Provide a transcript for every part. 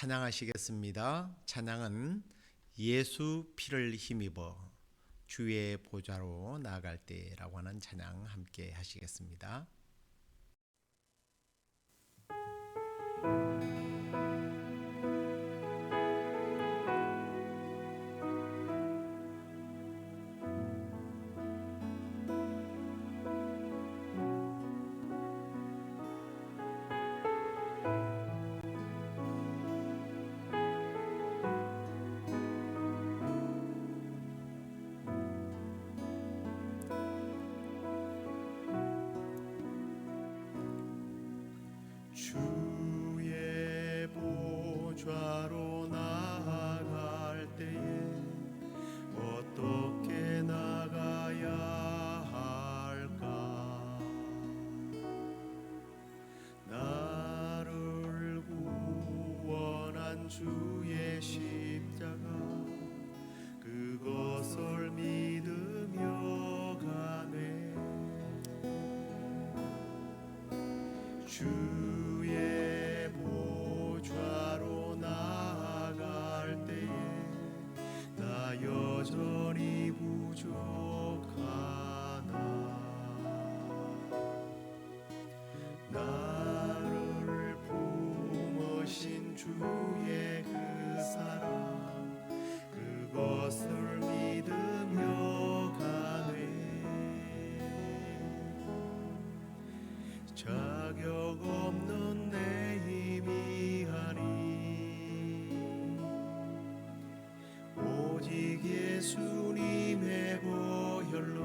찬양하시겠습니다. 찬양은 예수 피를 힘입어 주의 보좌로 나아갈 때라고 하는 찬양 함께 하시겠습니다. 주의 보좌로 나아갈 때에 어떻게 나가야 할까? 나를 구원한 주의 십자가 그것을 믿으며 가네. 주의 보좌로 나아갈 때에 나 여전히 부족하나. 나를 품으신 주의 그 사랑 그것을 믿으며 가네. 자격 없는 내 힘이 아니 오직 예수님의 보혈로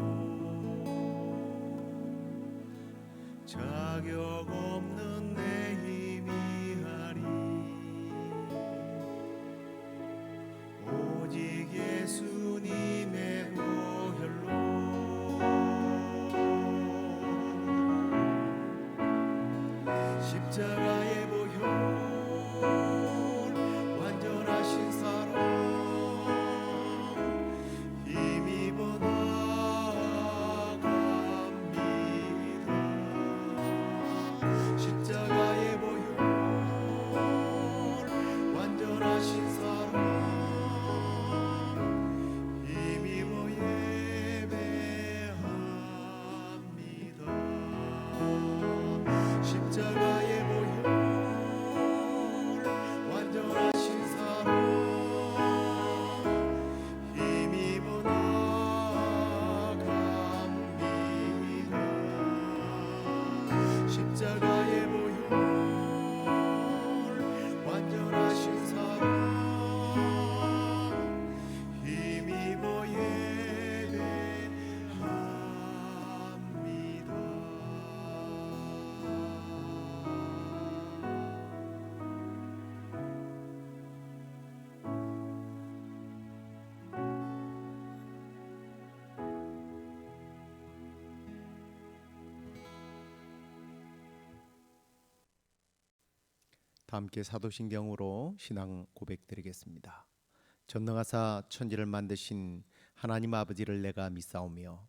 자격 없는 내 힘이 아니 오직 예수님의 보혈로 십자가의 보혈 완전하신 사랑 힘입어 나아갑니다. 십자가의 보혈 완전하신 사랑 힘입어 예배합니다. 십자가의 완전하신 사랑 힘입어 나아갑니다. 십자가의 보혈 완전하신 사랑 힘입어 예배합니다. 다 함께 사도신경으로 신앙 고백드리겠습니다. 전능하사 천지를 만드신 하나님 아버지를 내가 믿사오며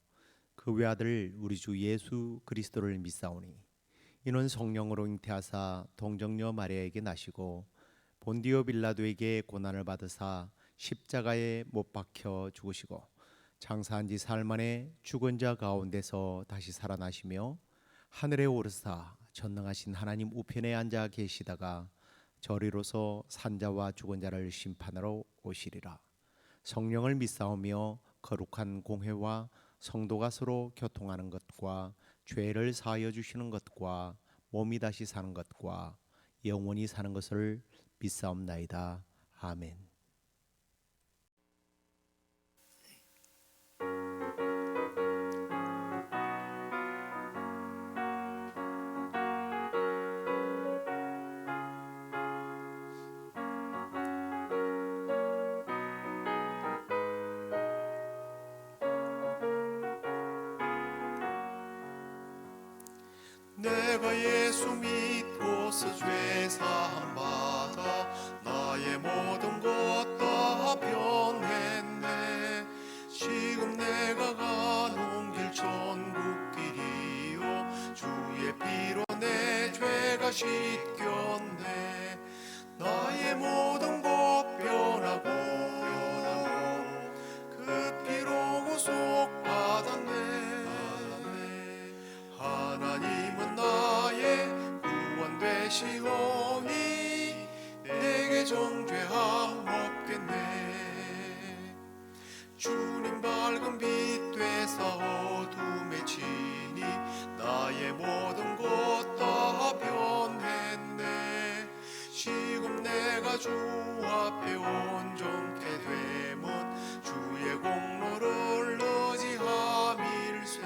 그 외아들 우리 주 예수 그리스도를 믿사오니 이는 성령으로 잉태하사 동정녀 마리아에게 나시고 본디오 빌라도에게 고난을 받으사 십자가에 못 박혀 죽으시고 장사한 지 사흘 만에 죽은 자 가운데서 다시 살아나시며 하늘에 오르사 전능하신 하나님 우편에 앉아 계시다가 저리로서 산자와 죽은 자를 심판하러 오시리라. 성령을 믿사오며 거룩한 공회와 성도가 서로 교통하는 것과 죄를 사하여 주시는 것과 몸이 다시 사는 것과 영원히 사는 것을 믿사옵나이다. 아멘. 내가 예수 믿고서 죄사함 받아 나의 모든 것 다 변했네. 지금 내가 가는 길 천국길이요 주의 피로 내 죄가 씻겼네. 나의 모든 정죄함 없겠네. 주님 밝은 빛 되사 어둠에 지니 나의 모든 것 다 변했네. 지금 내가 주 앞에 온전케 되면 주의 공로를 의지함일세.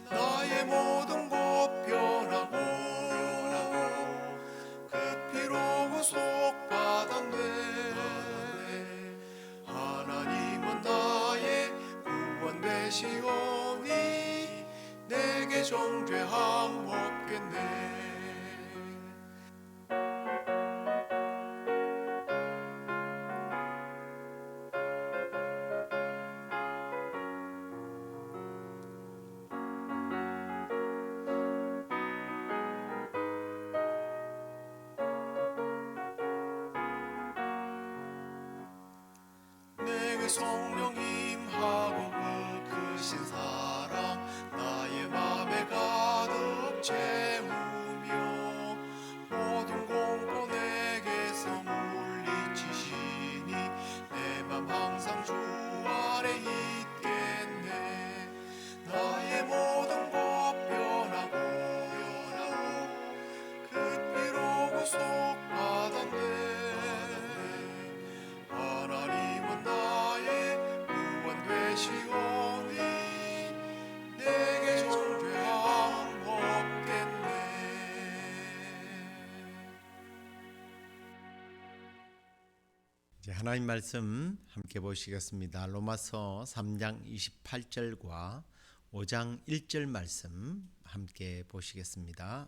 나의 모든 것 변하고 그 피로 구속받았네. 하나님은 나의 구원 되시오니 내게 정죄함 없겠네. 내게 성령 임하고 그 크신 사랑 나의 맘에 가득 채우며 모든 공포 내게서 물리치시니 내 맘 항상 주 아래 있겠네. 나의 모든 것 변하고 그 피로 구속받았네. 하나님은 나의 구원 되시오니 내게 정죄함 없겠네. 이제 하나님 말씀 함께 보시겠습니다. 로마서 3장 28절과 5장 1절 말씀 함께 보시겠습니다.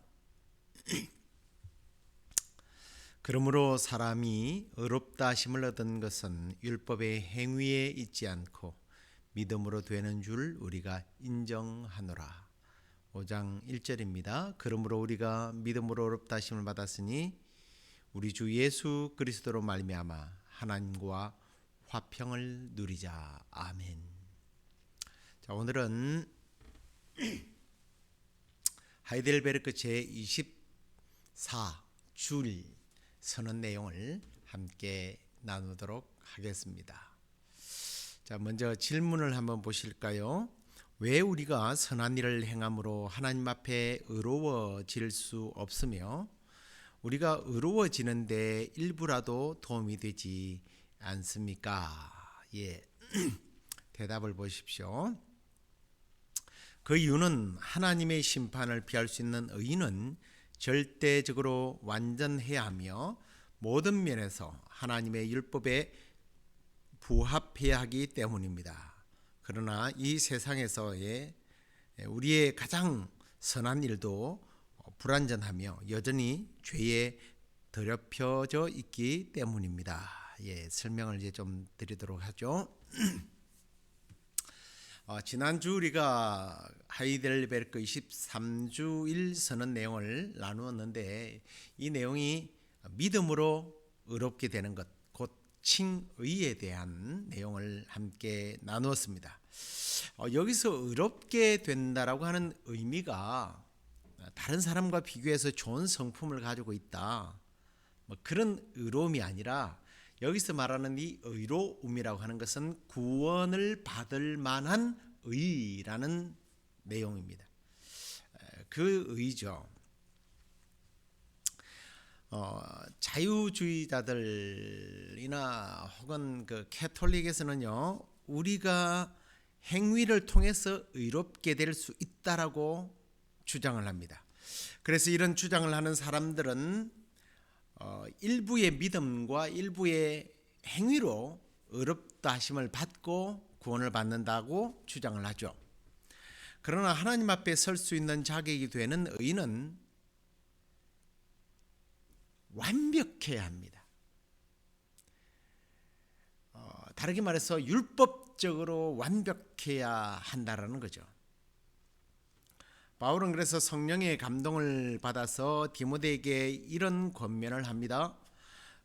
그러므로 사람이 의롭다 하심을 얻은 것은 율법의 행위에 있지 않고 믿음으로 되는 줄 우리가 인정하노라. 5장 1절입니다. 그러므로 우리가 믿음으로 의롭다 하심을 받았으니 우리 주 예수 그리스도로 말미암아 하나님과 화평을 누리자. 아멘. 자, 오늘은 하이델베르크 제24줄 선언 내용을 함께 나누도록 하겠습니다. 자, 먼저 질문을 한번 보실까요? 왜 우리가 선한 일을 행함으로 하나님 앞에 의로워질 수 없으며 우리가 의로워지는데 일부라도 도움이 되지 않습니까? 예, 대답을 보십시오. 그 이유는 하나님의 심판을 피할 수 있는 의인은 절대적으로 완전해야 하며 모든 면에서 하나님의 율법에 부합해야 하기 때문입니다. 그러나 이 세상에서의 우리의 가장 선한 일도 불완전하며 여전히 죄에 더럽혀져 있기 때문입니다. 예, 설명을 이제 좀 드리도록 하죠. 지난주 우리가 하이델베르크 23주일 선언 내용을 나누었는데 이 내용이 믿음으로 의롭게 되는 것, 곧 칭의에 대한 내용을 함께 나누었습니다. 여기서 의롭게 된다라고 하는 의미가 다른 사람과 비교해서 좋은 성품을 가지고 있다, 그런 의로움이 아니라 여기서 말하는 이 의로움이라고 하는 것은 구원을 받을 만한 의라는 내용입니다. 그 의죠. 자유주의자들이나 혹은 그 캐톨릭에서는요, 우리가 행위를 통해서 의롭게 될 수 있다라고 주장을 합니다. 그래서 이런 주장을 하는 사람들은 일부의 믿음과 일부의 행위로 의롭다 하심을 받고 구원을 받는다고 주장을 하죠. 그러나 하나님 앞에 설 수 있는 자격이 되는 의인은 완벽해야 합니다. 다르게 말해서 율법적으로 완벽해야 한다라는 거죠. 바울은 그래서 성령의 감동을 받아서 디모데에게 이런 권면을 합니다.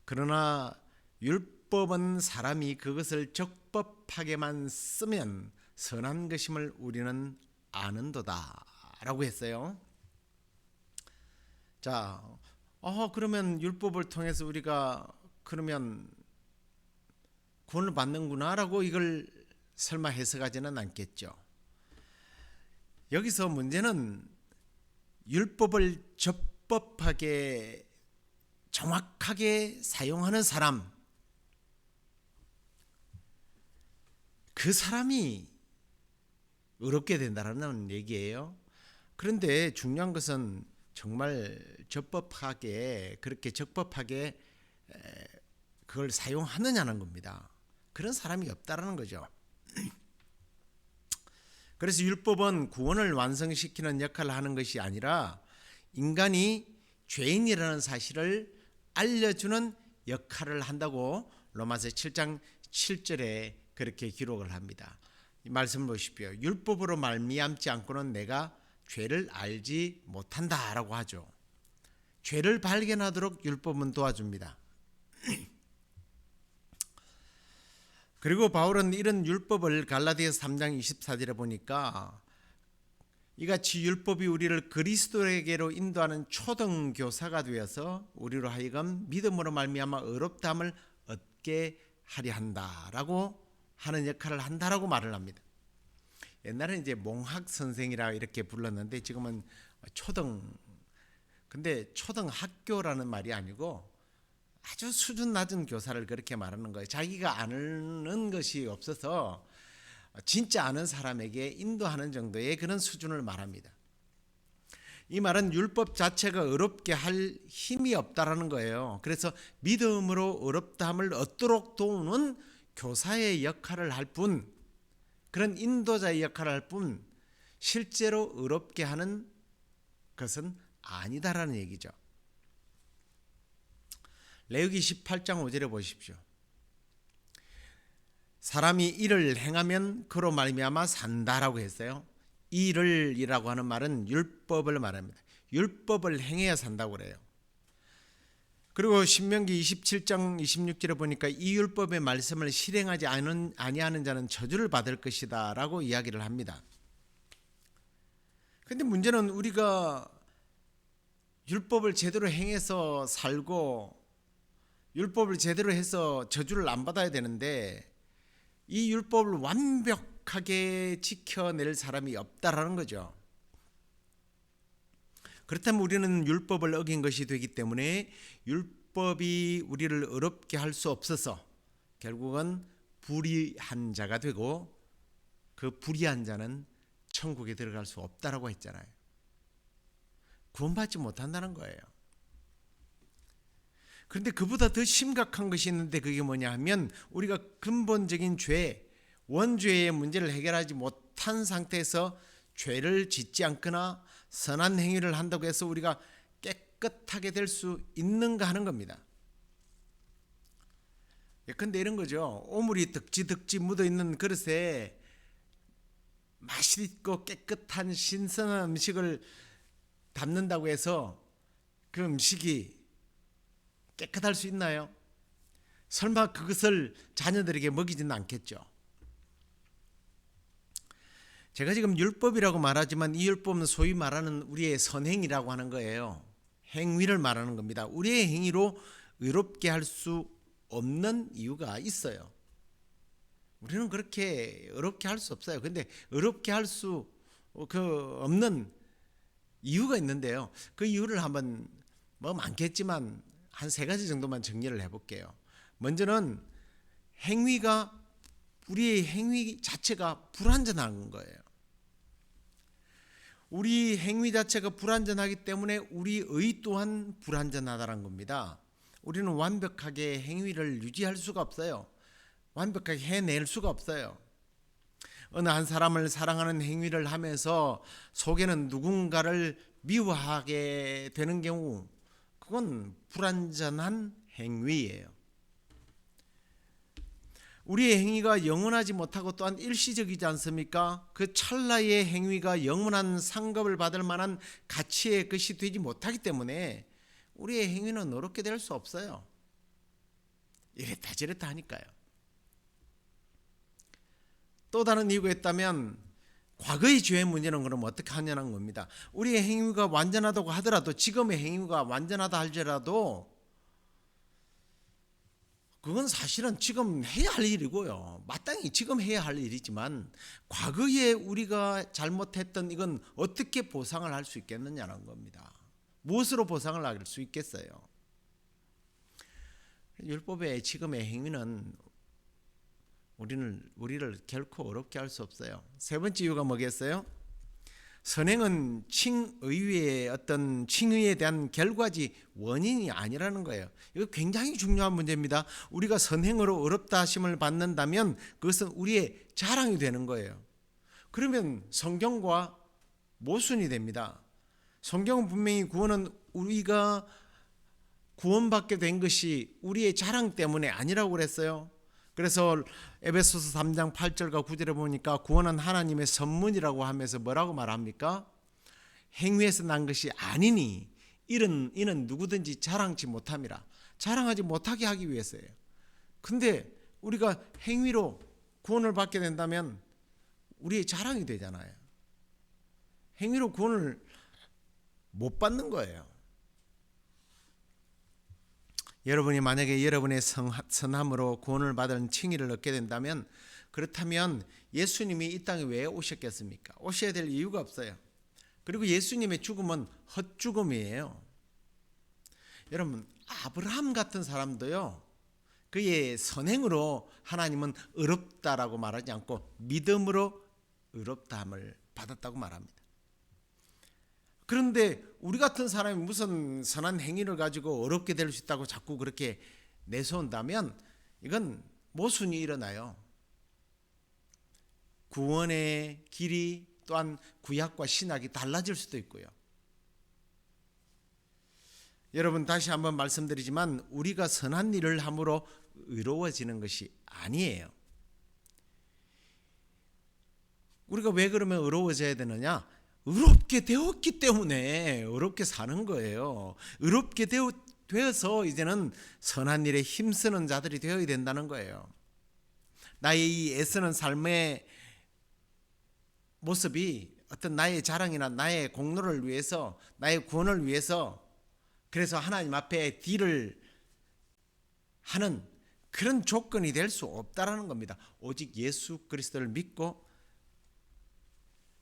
그러나 율법은 사람이 그것을 적법하게만 쓰면 선한 것임을 우리는 아는도다 라고 했어요. 자, 그러면 율법을 통해서 우리가 그러면 구원을 받는구나라고 이걸 설마 해석하지는 않겠죠. 여기서 문제는 율법을 적법하게 정확하게 사용하는 사람, 그 사람이 의롭게 된다는 얘기예요. 그런데 중요한 것은 정말 적법하게, 그렇게 적법하게 그걸 사용하느냐는 겁니다. 그런 사람이 없다라는 거죠. 그래서 율법은 구원을 완성시키는 역할을 하는 것이 아니라 인간이 죄인이라는 사실을 알려주는 역할을 한다고 로마서 7장 7절에 그렇게 기록을 합니다. 이 말씀 보십시오. 율법으로 말미암지 않고는 내가 죄를 알지 못한다라고 하죠. 죄를 발견하도록 율법은 도와줍니다. 그리고 바울은 이런 율법을 갈라디아서 3장 24절에 보니까 이같이 율법이 우리를 그리스도에게로 인도하는 초등교사가 되어서 우리로 하여금 믿음으로 말미암아 의롭다함을 얻게 하려 한다라고 하는 역할을 한다라고 말을 합니다. 옛날에는 이제 몽학 선생이라 이렇게 불렀는데 지금은 근데 초등학교라는 말이 아니고 아주 수준 낮은 교사를 그렇게 말하는 거예요. 자기가 아는 것이 없어서 진짜 아는 사람에게 인도하는 정도의 그런 수준을 말합니다. 이 말은 율법 자체가 의롭게 할 힘이 없다라는 거예요. 그래서 믿음으로 의롭다함을 얻도록 도우는 교사의 역할을 할 뿐, 그런 인도자의 역할을 할 뿐, 실제로 의롭게 하는 것은 아니다라는 얘기죠. 레위기 18장 5절에 보십시오. 사람이 일을 행하면 그로 말미암아 산다라고 했어요. 일을이라고 하는 말은 율법을 말합니다. 율법을 행해야 산다고 그래요. 그리고 신명기 27장 26절에 보니까 이 율법의 말씀을 실행하지 아니하는 자는 저주를 받을 것이다 라고 이야기를 합니다. 그런데 문제는 우리가 율법을 제대로 행해서 살고 율법을 제대로 해서 저주를 안 받아야 되는데 이 율법을 완벽하게 지켜낼 사람이 없다라는 거죠. 그렇다면 우리는 율법을 어긴 것이 되기 때문에 율법이 우리를 의롭게 할 수 없어서 결국은 불의한 자가 되고 그 불의한 자는 천국에 들어갈 수 없다라고 했잖아요. 구원받지 못한다는 거예요. 그런데 그보다 더 심각한 것이 있는데 그게 뭐냐 하면 우리가 근본적인 죄, 원죄의 문제를 해결하지 못한 상태에서 죄를 짓지 않거나 선한 행위를 한다고 해서 우리가 깨끗하게 될 수 있는가 하는 겁니다. 예컨대 이런 거죠. 오물이 득지 묻어있는 그릇에 맛있고 깨끗한 신선한 음식을 담는다고 해서 그 음식이 깨끗할 수 있나요? 설마 그것을 자녀들에게 먹이지는 않겠죠. 제가 지금 율법이라고 말하지만 이 율법은 소위 말하는 우리의 선행이라고 하는 거예요. 행위를 말하는 겁니다. 우리의 행위로 의롭게 할 수 없는 이유가 있어요. 우리는 그렇게 의롭게 할 수 없어요. 근데 의롭게 할 수 없는 이유가 있는데요. 그 이유를 한번 많겠지만 한 3가지 정도만 정리를 해볼게요. 먼저는 우리의 행위 자체가 불완전한 거예요. 우리 행위 자체가 불완전하기 때문에 우리 의 또한 불완전하다는 겁니다. 우리는 완벽하게 행위를 유지할 수가 없어요. 완벽하게 해낼 수가 없어요. 어느 한 사람을 사랑하는 행위를 하면서 속에는 누군가를 미워하게 되는 경우 그건 불완전한 행위예요. 우리의 행위가 영원하지 못하고 또한 일시적이지 않습니까? 그 찰나의 행위가 영원한 상급을 받을 만한 가치의 것이 되지 못하기 때문에 우리의 행위는 의롭게 될 수 없어요. 이랬다 저랬다 하니까요. 또 다른 이유가 있다면 과거의 죄의 문제는 그럼 어떻게 하냐는 겁니다. 우리의 행위가 완전하다고 하더라도 지금의 행위가 완전하다 할지라도 그건 사실은 지금 해야 할 일이고요. 마땅히 지금 해야 할 일이지만 과거에 우리가 잘못했던 이건 어떻게 보상을 할 수 있겠느냐는 겁니다. 무엇으로 보상을 할 수 있겠어요? 율법의 지금의 행위는 우리를 결코 어렵게 할 수 없어요. 세 번째 이유가 뭐겠어요? 선행은 칭의의 어떤 칭의에 대한 결과지 원인이 아니라는 거예요. 이거 굉장히 중요한 문제입니다. 우리가 선행으로 어렵다 하심을 받는다면 그것은 우리의 자랑이 되는 거예요. 그러면 성경과 모순이 됩니다. 성경은 분명히 구원은 우리가 구원받게 된 것이 우리의 자랑 때문에 아니라고 그랬어요. 그래서 에베소서 3장 8절과 9절에 보니까 구원은 하나님의 선물이라고 하면서 뭐라고 말합니까? 행위에서 난 것이 아니니 이는 누구든지 자랑치 못함이라. 자랑하지 못하게 하기 위해서예요. 근데 우리가 행위로 구원을 받게 된다면 우리의 자랑이 되잖아요. 행위로 구원을 못 받는 거예요. 여러분이 만약에 여러분의 선함으로 구원을 받은 칭의를 얻게 된다면, 그렇다면 예수님이 이 땅에 왜 오셨겠습니까? 오셔야 될 이유가 없어요. 그리고 예수님의 죽음은 헛죽음이에요. 여러분, 아브라함 같은 사람도요, 그의 선행으로 하나님은 의롭다라고 말하지 않고 믿음으로 의롭다함을 받았다고 말합니다. 그런데 우리 같은 사람이 무슨 선한 행위를 가지고 어렵게 될 수 있다고 자꾸 그렇게 내세운다면 이건 모순이 일어나요. 구원의 길이 또한 구약과 신약이 달라질 수도 있고요. 여러분, 다시 한번 말씀드리지만 우리가 선한 일을 함으로 의로워지는 것이 아니에요. 우리가 왜 그러면 의로워져야 되느냐? 의롭게 되었기 때문에 의롭게 사는 거예요. 의롭게 되어서 이제는 선한 일에 힘쓰는 자들이 되어야 된다는 거예요. 나의 이 애쓰는 삶의 모습이 어떤 나의 자랑이나 나의 공로를 위해서, 나의 구원을 위해서, 그래서 하나님 앞에 딜을 하는 그런 조건이 될 수 없다라는 겁니다. 오직 예수 그리스도를 믿고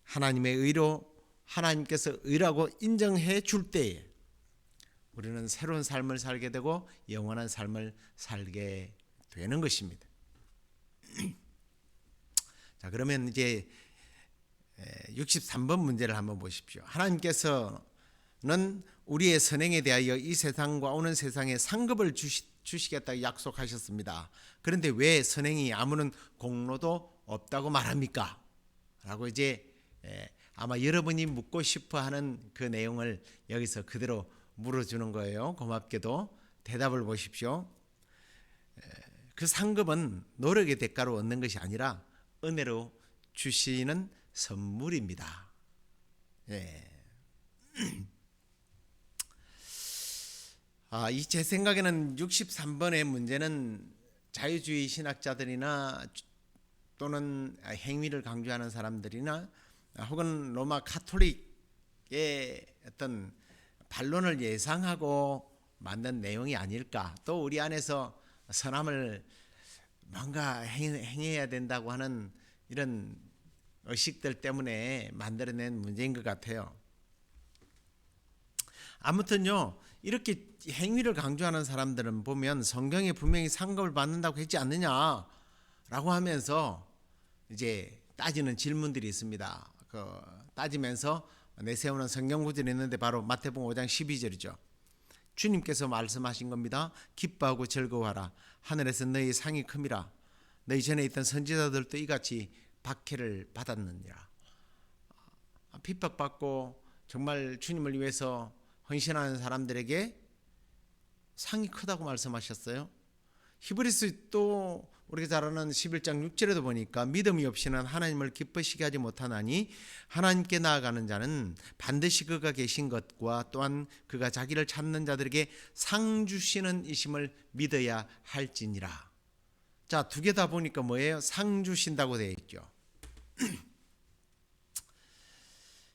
하나님의 의로, 하나님께서 의라고 인정해 줄 때에 우리는 새로운 삶을 살게 되고 영원한 삶을 살게 되는 것입니다. 자, 그러면 이제 63번 문제를 한번 보십시오. 하나님께서는 우리의 선행에 대하여 이 세상과 오는 세상에 상급을 주시겠다고 약속하셨습니다. 그런데 왜 선행이 아무런 공로도 없다고 말합니까? 라고 이제 아마 여러분이 묻고 싶어하는 그 내용을 여기서 그대로 물어주는 거예요. 고맙게도 대답을 보십시오. 그 상급은 노력의 대가로 얻는 것이 아니라 은혜로 주시는 선물입니다. 제 생각에는 63번의 문제는 자유주의 신학자들이나 또는 행위를 강조하는 사람들이나 혹은 로마 카톨릭의 어떤 반론을 예상하고 만든 내용이 아닐까. 또 우리 안에서 선함을 뭔가 행해야 된다고 하는 이런 의식들 때문에 만들어낸 문제인 것 같아요. 아무튼요, 이렇게 행위를 강조하는 사람들은 보면 성경에 분명히 상급을 받는다고 했지 않느냐라고 하면서 이제 따지는 질문들이 있습니다. 따지면서 내세우는 성경 구절이 있는데 바로 마태복음 5장 12절이죠. 주님께서 말씀하신 겁니다. 기뻐하고 즐거워하라. 하늘에서 너희 상이 큼이라. 너희 전에 있던 선지자들도 이같이 박해를 받았느니라. 핍박받고 정말 주님을 위해서 헌신하는 사람들에게 상이 크다고 말씀하셨어요. 히브리서 또 우리가 잘 아는 11장 6절에도 보니까 믿음이 없이는 하나님을 기쁘시게 하지 못하나니 하나님께 나아가는 자는 반드시 그가 계신 것과 또한 그가 자기를 찾는 자들에게 상 주시는 이심을 믿어야 할지니라. 자, 두 개 다 보니까 뭐예요? 상 주신다고 되어 있죠.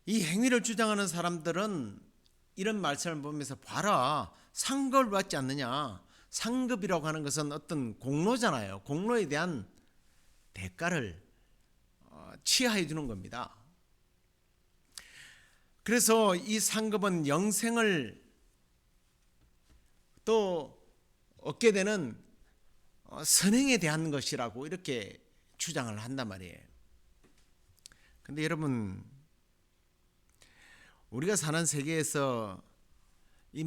이 행위를 주장하는 사람들은 이런 말씀을 보면서 봐라, 상급을 받지 않느냐, 상급이라고 하는 것은 어떤 공로잖아요. 공로에 대한 대가를 취하해 주는 겁니다. 그래서 이 상급은 영생을 또 얻게 되는 선행에 대한 것이라고 이렇게 주장을 한단 말이에요. 근데 여러분, 우리가 사는 세계에서 이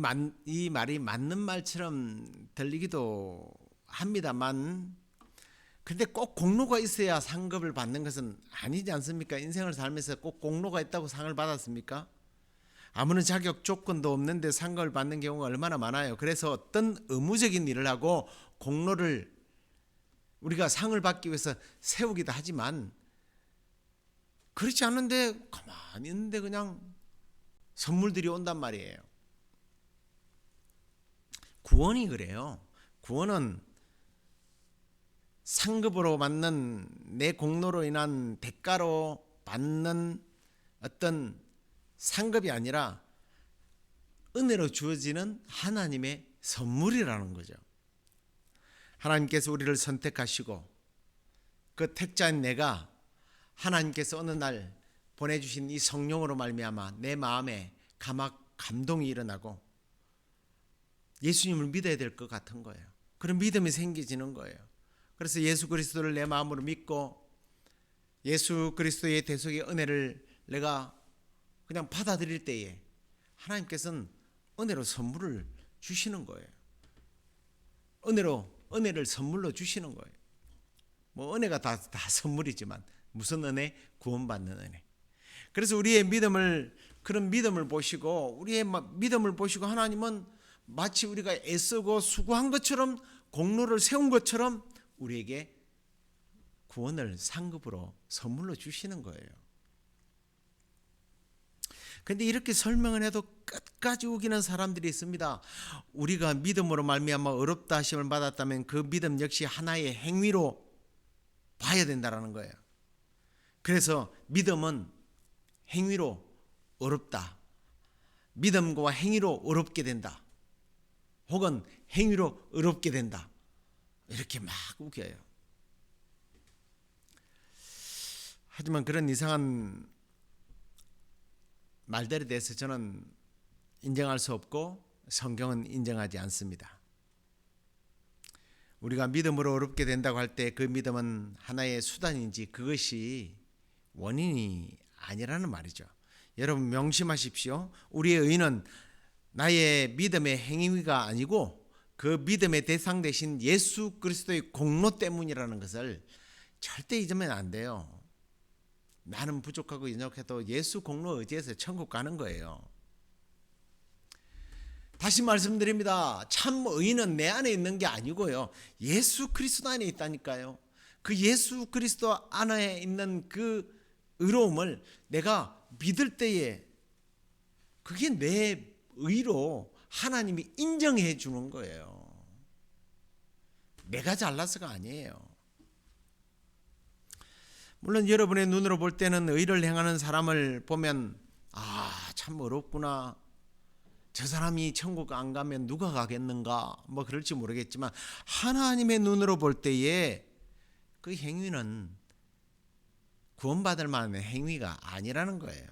말이 맞는 말처럼 들리기도 합니다만, 근데 꼭 공로가 있어야 상급을 받는 것은 아니지 않습니까? 인생을 살면서 꼭 공로가 있다고 상을 받았습니까? 아무런 자격 조건도 없는데 상급을 받는 경우가 얼마나 많아요. 그래서 어떤 의무적인 일을 하고 공로를 우리가 상을 받기 위해서 세우기도 하지만, 그렇지 않은데 가만히 있는데 그냥 선물들이 온단 말이에요. 구원이 그래요. 구원은 상급으로 받는 내 공로로 인한 대가로 받는 어떤 상급이 아니라 은혜로 주어지는 하나님의 선물이라는 거죠. 하나님께서 우리를 선택하시고 그 택자인 내가 하나님께서 어느 날 보내주신 이 성령으로 말미암아 내 마음에 감동이 일어나고 예수님을 믿어야 될 것 같은 거예요. 그런 믿음이 생기지는 거예요. 그래서 예수 그리스도를 내 마음으로 믿고 예수 그리스도의 대속의 은혜를 내가 그냥 받아들일 때에 하나님께서는 은혜로 선물을 주시는 거예요. 은혜를 선물로 주시는 거예요. 뭐 은혜가 다 선물이지만 무슨 은혜? 구원받는 은혜. 그래서 우리의 그런 믿음을 보시고 하나님은 마치 우리가 애쓰고 수고한 것처럼 공로를 세운 것처럼 우리에게 구원을 상급으로 선물로 주시는 거예요. 근데 이렇게 설명을 해도 끝까지 우기는 사람들이 있습니다. 우리가 믿음으로 말미암아 어렵다 하심을 받았다면 그 믿음 역시 하나의 행위로 봐야 된다라는 거예요. 그래서 믿음은 행위로 어렵다. 믿음과 행위로 어렵게 된다. 혹은 행위로 어렵게 된다. 이렇게 막 우겨요. 하지만 그런 이상한 말들에 대해서 저는 인정할 수 없고 성경은 인정하지 않습니다. 우리가 믿음으로 어렵게 된다고 할 때 그 믿음은 하나의 수단인지 그것이 원인이 아니라는 말이죠. 여러분 명심하십시오. 우리의 의는 나의 믿음의 행위가 아니고 그 믿음의 대상 되신 예수 그리스도의 공로 때문이라는 것을 절대 잊으면 안 돼요. 나는 부족하고 연약해도 예수 공로 의지해서 천국 가는 거예요. 다시 말씀드립니다. 참 의는 내 안에 있는 게 아니고요. 예수 그리스도 안에 있다니까요. 그 예수 그리스도 안에 있는 그 의로움을 내가 믿을 때에 그게 내 의로 하나님이 인정해 주는 거예요. 내가 잘나서가 아니에요. 물론 여러분의 눈으로 볼 때는 의를 행하는 사람을 보면 참 어렵구나. 저 사람이 천국 안 가면 누가 가겠는가 뭐 그럴지 모르겠지만 하나님의 눈으로 볼 때에 그 행위는 구원받을 만한 행위가 아니라는 거예요.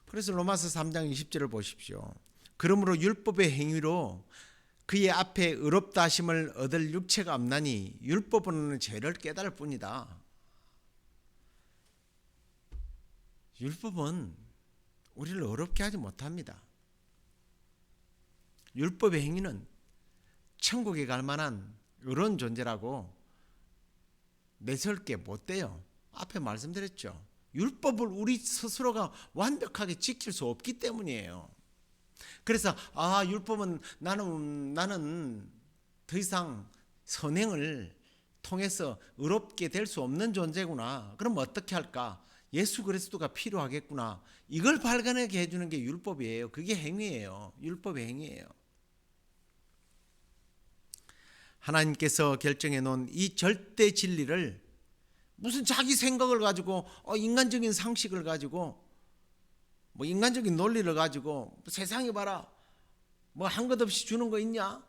그래서 로마서 3장 20절을 보십시오. 그러므로 율법의 행위로 그의 앞에 의롭다 하심을 얻을 육체가 없나니 율법은 죄를 깨달을 뿐이다. 율법은 우리를 어렵게 하지 못합니다. 율법의 행위는 천국에 갈 만한 그런 존재라고 내세울 게 못 돼요. 앞에 말씀드렸죠. 율법을 우리 스스로가 완벽하게 지킬 수 없기 때문이에요. 그래서 율법은 나는 더 이상 선행을 통해서 의롭게 될 수 없는 존재구나. 그럼 어떻게 할까? 예수 그리스도가 필요하겠구나. 이걸 발견하게 해주는 게 율법이에요. 그게 행위예요. 율법의 행위예요. 하나님께서 결정해 놓은 이 절대 진리를 무슨 자기 생각을 가지고 인간적인 상식을 가지고 뭐 인간적인 논리를 가지고 세상에 봐라 뭐 한 것 없이 주는 거 있냐?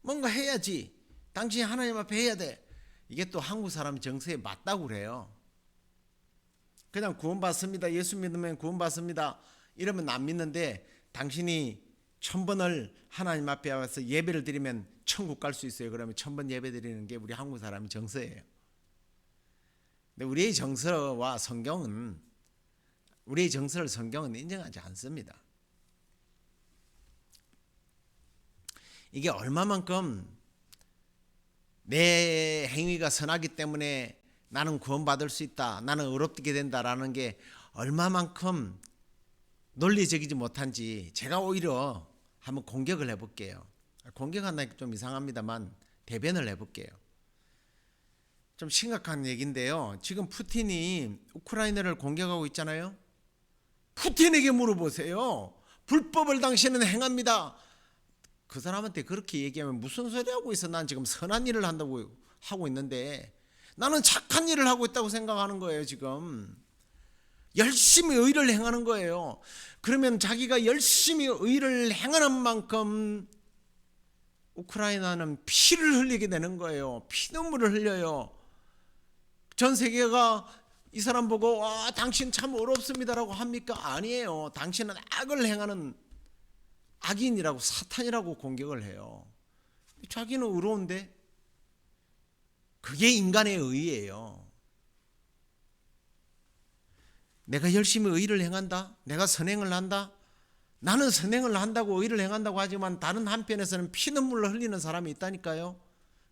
뭔가 해야지. 당신이 하나님 앞에 해야 돼. 이게 또 한국 사람 정서에 맞다고 그래요. 그냥 구원받습니다. 예수 믿으면 구원받습니다. 이러면 안 믿는데 당신이 1000번을 하나님 앞에 와서 예배를 드리면 천국 갈 수 있어요. 그러면 1000번 예배 드리는 게 우리 한국 사람의 정서예요. 근데 우리의 정서와 성경은, 우리의 정서를 성경은 인정하지 않습니다. 이게 얼마만큼 내 행위가 선하기 때문에 나는 구원받을 수 있다, 나는 의롭게 된다라는 게 얼마만큼 논리적이지 못한지 제가 오히려 한번 공격을 해볼게요. 공격한다니까 좀 이상합니다만 대변을 해볼게요. 좀 심각한 얘기인데요. 지금 푸틴이 우크라이나를 공격하고 있잖아요. 푸틴에게 물어보세요. 불법을 당신은 행합니다. 그 사람한테 그렇게 얘기하면 무슨 소리 하고 있어? 난 지금 선한 일을 한다고 하고 있는데 나는 착한 일을 하고 있다고 생각하는 거예요. 지금 열심히 의를 행하는 거예요. 그러면 자기가 열심히 의를 행하는 만큼 우크라이나는 피를 흘리게 되는 거예요. 피눈물을 흘려요. 전 세계가 이 사람 보고 와, 당신 참 어렵습니다라고 합니까? 아니에요. 당신은 악을 행하는 악인이라고, 사탄이라고 공격을 해요. 자기는 의로운데 그게 인간의 의예요. 내가 열심히 의를 행한다, 내가 선행을 한다, 나는 선행을 한다고 의를 행한다고 하지만 다른 한편에서는 피눈물을 흘리는 사람이 있다니까요.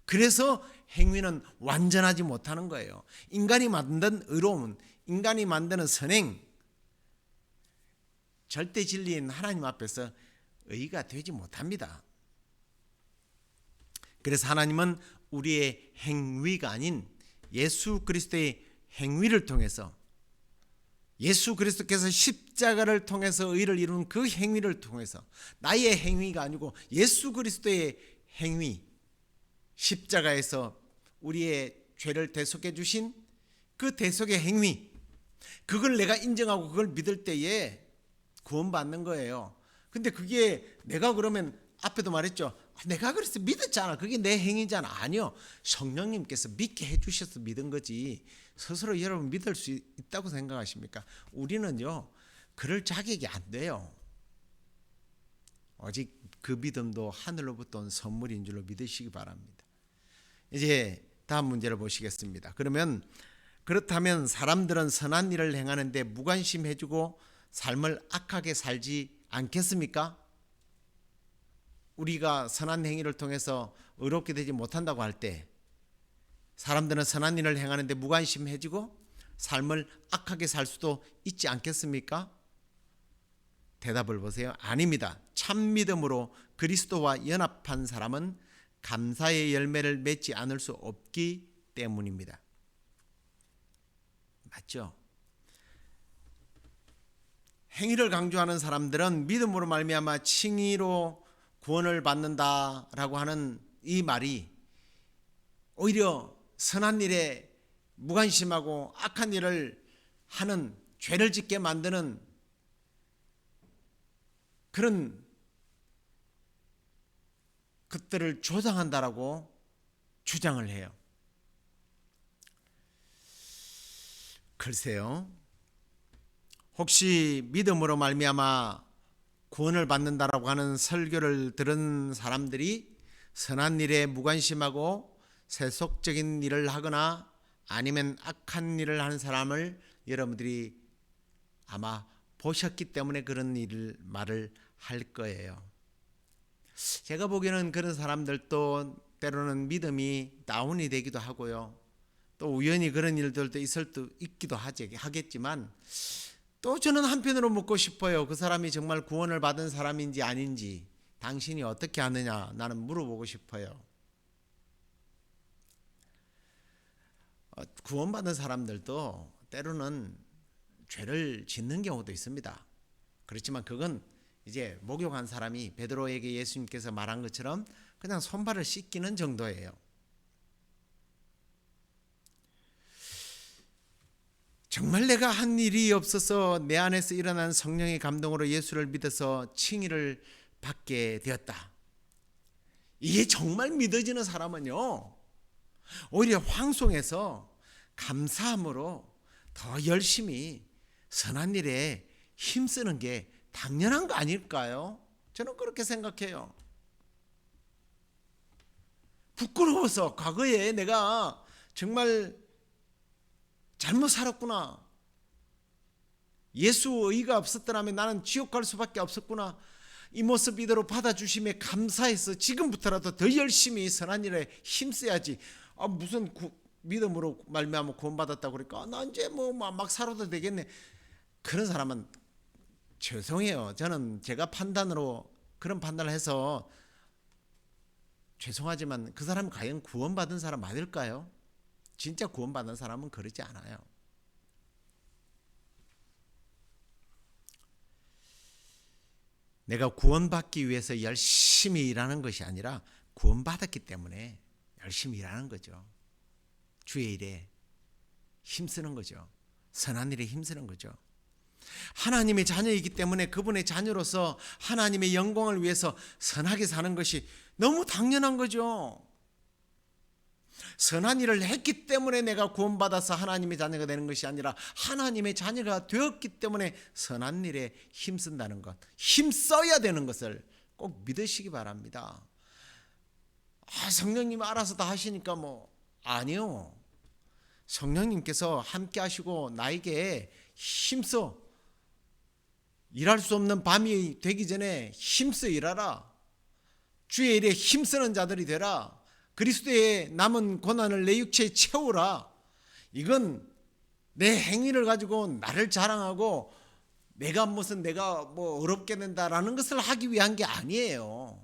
그래서 행위는 완전하지 못하는 거예요. 인간이 만든 의로움, 인간이 만드는 선행, 절대 진리인 하나님 앞에서 의가 되지 못합니다. 그래서 하나님은 우리의 행위가 아닌 예수 그리스도의 행위를 통해서, 예수 그리스도께서 십자가를 통해서 의를 이룬 그 행위를 통해서, 나의 행위가 아니고 예수 그리스도의 행위, 십자가에서 우리의 죄를 대속해 주신 그 대속의 행위, 그걸 내가 인정하고 그걸 믿을 때에 구원받는 거예요. 근데 그게 내가 그러면 앞에도 말했죠. 내가 그래서 믿었잖아. 그게 내 행위잖아. 아니요. 성령님께서 믿게 해주셔서 믿은 거지. 스스로 여러분 믿을 수 있다고 생각하십니까? 우리는요, 그럴 자격이 안 돼요. 오직 그 믿음도 하늘로부터 온 선물인 줄로 믿으시기 바랍니다. 이제 다음 문제를 보시겠습니다. 그렇다면 사람들은 선한 일을 행하는데 무관심해주고 삶을 악하게 살지 않겠습니까? 우리가 선한 행위를 통해서 의롭게 되지 못한다고 할 때 사람들은 선한 일을 행하는데 무관심해지고 삶을 악하게 살 수도 있지 않겠습니까? 대답을 보세요. 아닙니다. 참 믿음으로 그리스도와 연합한 사람은 감사의 열매를 맺지 않을 수 없기 때문입니다. 맞죠? 행위를 강조하는 사람들은 믿음으로 말미암아 칭의로 구원을 받는다라고 하는 이 말이 오히려 선한 일에 무관심하고 악한 일을 하는, 죄를 짓게 만드는 그런 것들을 조장한다라고 주장을 해요. 글쎄요. 혹시 믿음으로 말미암아 구원을 받는다라고 하는 설교를 들은 사람들이 선한 일에 무관심하고 세속적인 일을 하거나 아니면 악한 일을 하는 사람을 여러분들이 아마 보셨기 때문에 그런 말을 할 거예요. 제가 보기에는 그런 사람들도 때로는 믿음이 다운이 되기도 하고요. 또 우연히 그런 일들도 있기도 하겠지만 또 저는 한편으로 묻고 싶어요. 그 사람이 정말 구원을 받은 사람인지 아닌지 당신이 어떻게 아느냐, 나는 물어보고 싶어요. 구원받은 사람들도 때로는 죄를 짓는 경우도 있습니다. 그렇지만 그건 이제 목욕한 사람이 베드로에게 예수님께서 말한 것처럼 그냥 손발을 씻기는 정도예요. 정말 내가 한 일이 없어서 내 안에서 일어난 성령의 감동으로 예수를 믿어서 칭의를 받게 되었다. 이게 정말 믿어지는 사람은요, 오히려 황송해서 감사함으로 더 열심히 선한 일에 힘쓰는 게 당연한 거 아닐까요? 저는 그렇게 생각해요. 부끄러워서 과거에 내가 정말 잘못 살았구나, 예수 의가 없었더라면 나는 지옥 갈 수밖에 없었구나, 이 모습 이대로 받아주심에 감사해서 지금부터라도 더 열심히 선한 일에 힘써야지. 무슨 믿음으로 말미암아 구원받았다고 그러니까 나 이제 뭐 막 살아도 되겠네. 그런 사람은 죄송해요. 저는 제가 판단으로 그런 판단을 해서 죄송하지만 그 사람이 과연 구원받은 사람 맞을까요? 진짜 구원받은 사람은 그러지 않아요. 내가 구원받기 위해서 열심히 일하는 것이 아니라 구원받았기 때문에 열심히 일하는 거죠. 주의 일에 힘쓰는 거죠. 선한 일에 힘쓰는 거죠. 하나님의 자녀이기 때문에 그분의 자녀로서 하나님의 영광을 위해서 선하게 사는 것이 너무 당연한 거죠. 선한 일을 했기 때문에 내가 구원받아서 하나님의 자녀가 되는 것이 아니라 하나님의 자녀가 되었기 때문에 선한 일에 힘쓴다는 것, 힘써야 되는 것을 꼭 믿으시기 바랍니다. 성령님 알아서 다 하시니까 아니요. 성령님께서 함께 하시고 나에게 힘써, 일할 수 없는 밤이 되기 전에 힘써 일하라, 주의 일에 힘쓰는 자들이 되라, 그리스도의 남은 고난을 내 육체에 채우라. 이건 내 행위를 가지고 나를 자랑하고 내가 어렵게 된다라는 것을 하기 위한 게 아니에요.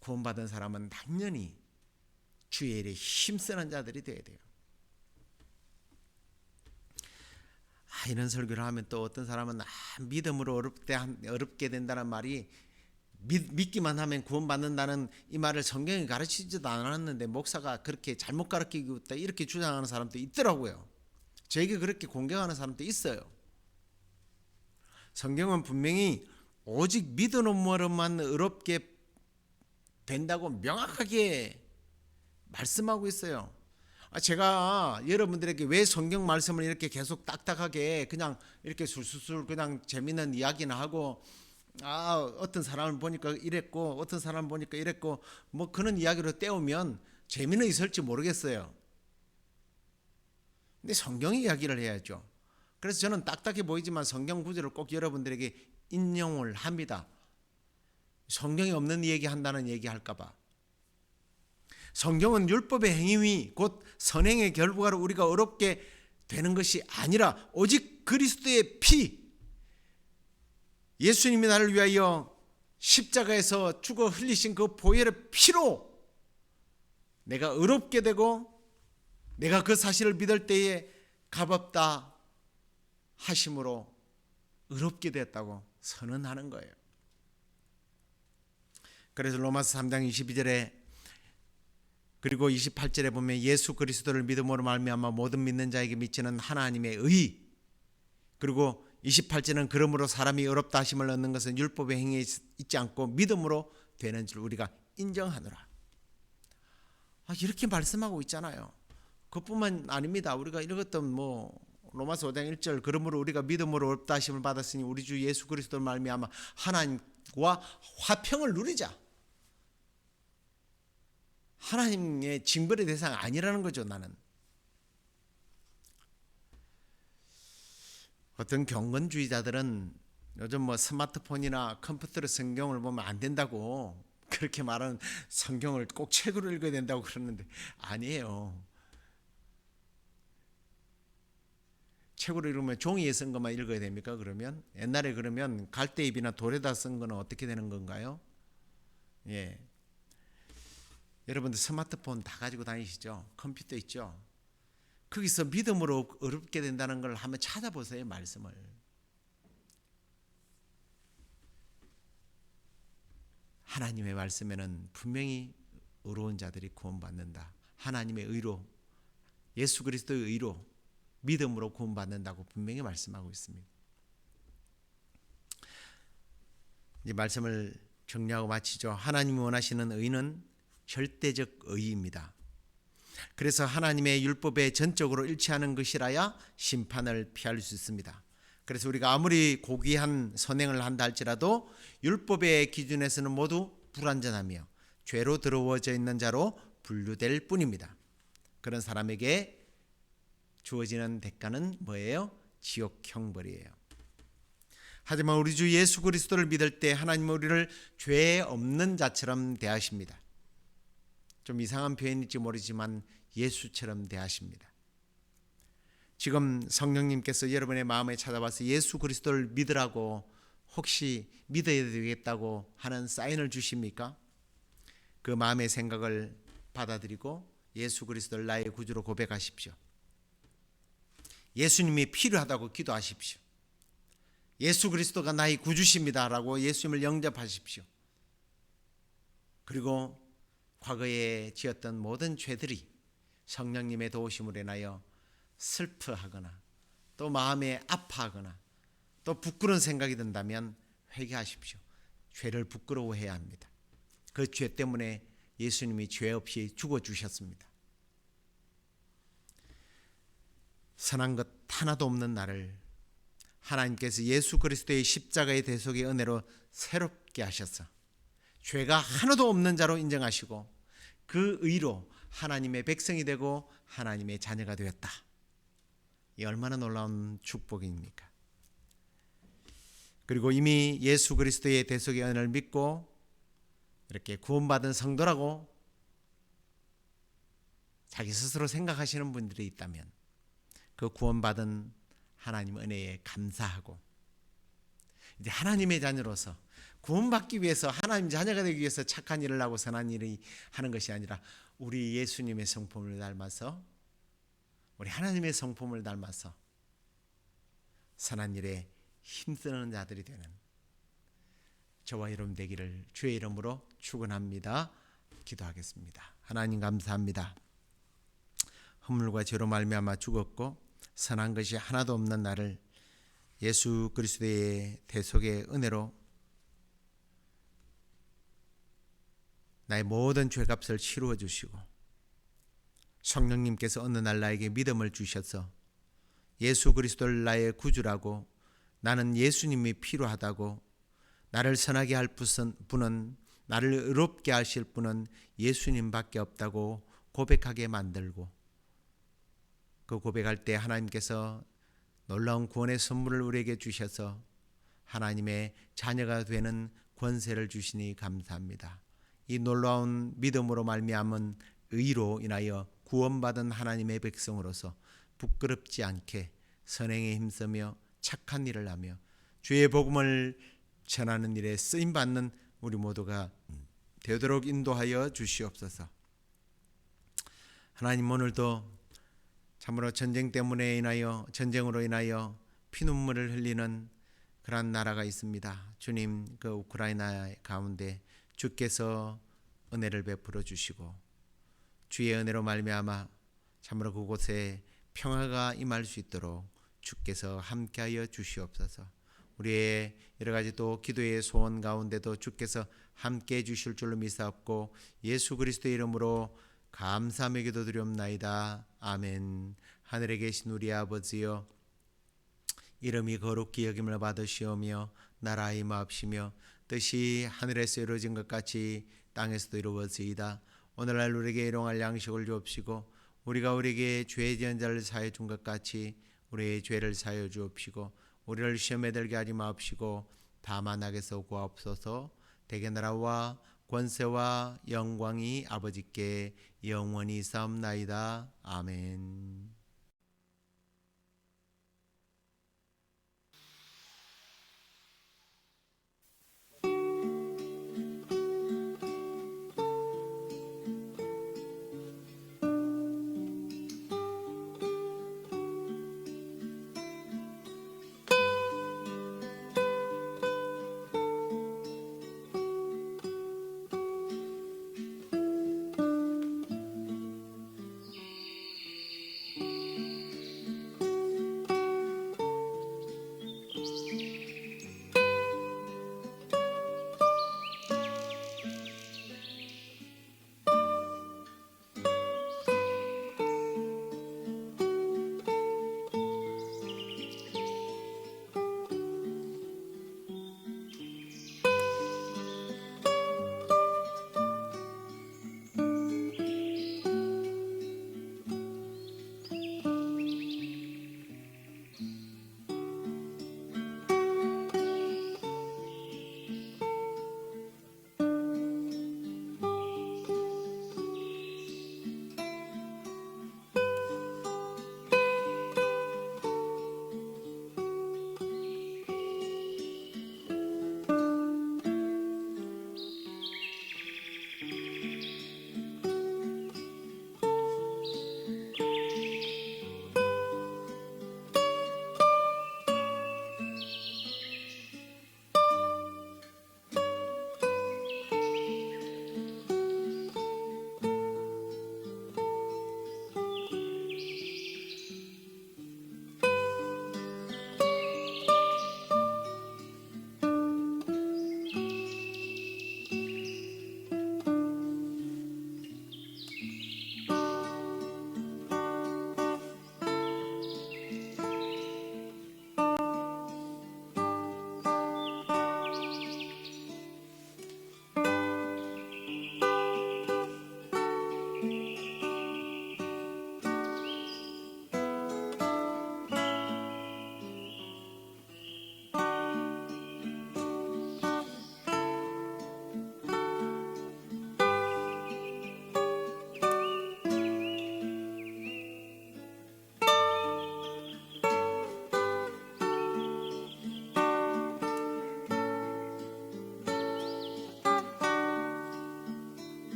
구원받은 사람은 당연히 주의 일에 힘쓰는 자들이 되어야 돼요. 이런 설교를 하면 또 어떤 사람은 믿음으로 어렵게 된다는 말이 믿기만 하면 구원받는다는 이 말을 성경이 가르치지도 않았는데 목사가 그렇게 잘못 가르치고 있다 이렇게 주장하는 사람도 있더라고요. 저에게 그렇게 공격하는 사람도 있어요. 성경은 분명히 오직 믿음으로만 어렵게 된다고 명확하게 말씀하고 있어요. 제가 여러분들에게 왜 성경 말씀을 이렇게 계속 딱딱하게 그냥 이렇게 술술술 그냥 재미있는 이야기나 하고 어떤 사람을 보니까 이랬고 어떤 사람을 보니까 이랬고 그런 이야기로 때우면 재미는 있을지 모르겠어요. 근데 성경 이야기를 해야죠. 그래서 저는 딱딱해 보이지만 성경 구절을 꼭 여러분들에게 인용을 합니다. 성경에 없는 얘기 한다는 얘기 할까 봐. 성경은 율법의 행위 곧 선행의 결과로 우리가 어렵게 되는 것이 아니라 오직 그리스도의 피, 예수님이 나를 위하여 십자가에서 죽어 흘리신 그 보혈의 피로 내가 어렵게 되고 내가 그 사실을 믿을 때에 값없다 하심으로 어렵게 됐다고 선언하는 거예요. 그래서 로마서 3장 22절에 그리고 28절에 보면 예수 그리스도를 믿음으로 말미암아 모든 믿는 자에게 미치는 하나님의 의, 그리고 28절은 그러므로 사람이 어렵다 하심을 얻는 것은 율법의 행위에 있지 않고 믿음으로 되는 줄 우리가 인정하노라. 이렇게 말씀하고 있잖아요. 그뿐만 아닙니다. 우리가 읽었던 로마서 5장 1절 그러므로 우리가 믿음으로 어렵다 하심을 받았으니 우리 주 예수 그리스도를 말미암아 하나님과 화평을 누리자. 하나님의 징벌의 대상 아니라는 거죠. 나는 어떤 경건주의자들은 요즘 스마트폰이나 컴퓨터로 성경을 보면 안 된다고 그렇게 말하는, 성경을 꼭 책으로 읽어야 된다고 그러는데 아니에요. 책으로 읽으면 종이에 쓴 것만 읽어야 됩니까? 그러면 옛날에 그러면 갈대잎이나 돌에다 쓴 거는 어떻게 되는 건가요? 예. 여러분들 스마트폰 다 가지고 다니시죠? 컴퓨터 있죠? 거기서 믿음으로 어렵게 된다는 걸 한번 찾아보세요. 말씀을. 하나님의 말씀에는 분명히 어려운 자들이 구원받는다, 하나님의 의로, 예수 그리스도의 의로 믿음으로 구원받는다고 분명히 말씀하고 있습니다. 이 말씀을 정리하고 마치죠. 하나님이 원하시는 의는 절대적 의입니다. 그래서 하나님의 율법에 전적으로 일치하는 것이라야 심판을 피할 수 있습니다. 그래서 우리가 아무리 고귀한 선행을 한다 할지라도 율법의 기준에서는 모두 불완전하며 죄로 더러워져 있는 자로 분류될 뿐입니다. 그런 사람에게 주어지는 대가는 뭐예요? 지옥 형벌이에요. 하지만 우리 주 예수 그리스도를 믿을 때 하나님은 우리를 죄 없는 자처럼 대하십니다. 좀 이상한 표현일지 모르지만 예수처럼 대하십니다. 지금 성령님께서 여러분의 마음에 찾아와서 예수 그리스도를 믿으라고 혹시 믿어야 되겠다고 하는 사인을 주십니까? 그 마음의 생각을 받아들이고 예수 그리스도를 나의 구주로 고백하십시오. 예수님이 필요하다고 기도하십시오. 예수 그리스도가 나의 구주십니다라고 예수님을 영접하십시오. 그리고 과거에 지었던 모든 죄들이 성령님의 도우심으로 인하여 슬퍼하거나 또 마음에 아파하거나 또 부끄러운 생각이 든다면 회개하십시오. 죄를 부끄러워해야 합니다. 그 죄 때문에 예수님이 죄 없이 죽어주셨습니다. 선한 것 하나도 없는 나를 하나님께서 예수 그리스도의 십자가의 대속의 은혜로 새롭게 하셔서 죄가 하나도 없는 자로 인정하시고 그 의로 하나님의 백성이 되고 하나님의 자녀가 되었다. 이 얼마나 놀라운 축복입니까? 그리고 이미 예수 그리스도의 대속의 은혜를 믿고 이렇게 구원받은 성도라고 자기 스스로 생각하시는 분들이 있다면 그 구원받은 하나님 은혜에 감사하고 이제 하나님의 자녀로서 구원받기 위해서 하나님 자녀가 되기 위해서 착한 일을 하고 선한 일을 하는 것이 아니라 우리 예수님의 성품을 닮아서 우리 하나님의 성품을 닮아서 선한 일에 힘쓰는 자들이 되는 저와 여러분 되기를 주의 이름으로 축원합니다. 기도하겠습니다. 하나님 감사합니다. 허물과 죄로 말미암아 죽었고 선한 것이 하나도 없는 나를 예수 그리스도의 대속의 은혜로 나의 모든 죄값을 치루어 주시고 성령님께서 어느 날 나에게 믿음을 주셔서 예수 그리스도를 나의 구주라고 나는 예수님이 필요하다고 나를 선하게 할 분은 나를 의롭게 하실 분은 예수님밖에 없다고 고백하게 만들고 그 고백할 때 하나님께서 놀라운 구원의 선물을 우리에게 주셔서 하나님의 자녀가 되는 권세를 주시니 감사합니다. 이 놀라운 믿음으로 말미암은 의로 인하여 구원받은 하나님의 백성으로서 부끄럽지 않게 선행에 힘쓰며 착한 일을 하며 주의 복음을 전하는 일에 쓰임받는 우리 모두가 되도록 인도하여 주시옵소서. 하나님 오늘도 참으로 전쟁으로 인하여 피눈물을 흘리는 그러한 나라가 있습니다. 주님 그 우크라이나 가운데 주께서 은혜를 베풀어 주시고 주의 은혜로 말미암아 참으로 그곳에 평화가 임할 수 있도록 주께서 함께하여 주시옵소서. 우리의 여러 가지 또 기도의 소원 가운데도 주께서 함께해 주실 줄로 믿사옵고 예수 그리스도의 이름으로 감사하며 기도드리옵나이다. 아멘. 하늘에 계신 우리 아버지여 이름이 거룩히 여김을 받으시오며 나라의 마옵시며 뜻이 하늘에서 이루어진 것 같이 땅에서도 이루어지이다. 오늘날 우리에게 일용할 양식을 주옵시고 우리가 우리에게 죄 지은 자를 사하여 준 것 같이 우리의 죄를 사하여 주옵시고 우리를 시험에 들게 하지 마옵시고 다만 악에서 구하옵소서. 대개 나라와 권세와 영광이 아버지께 영원히 있사옵나이다. 아멘.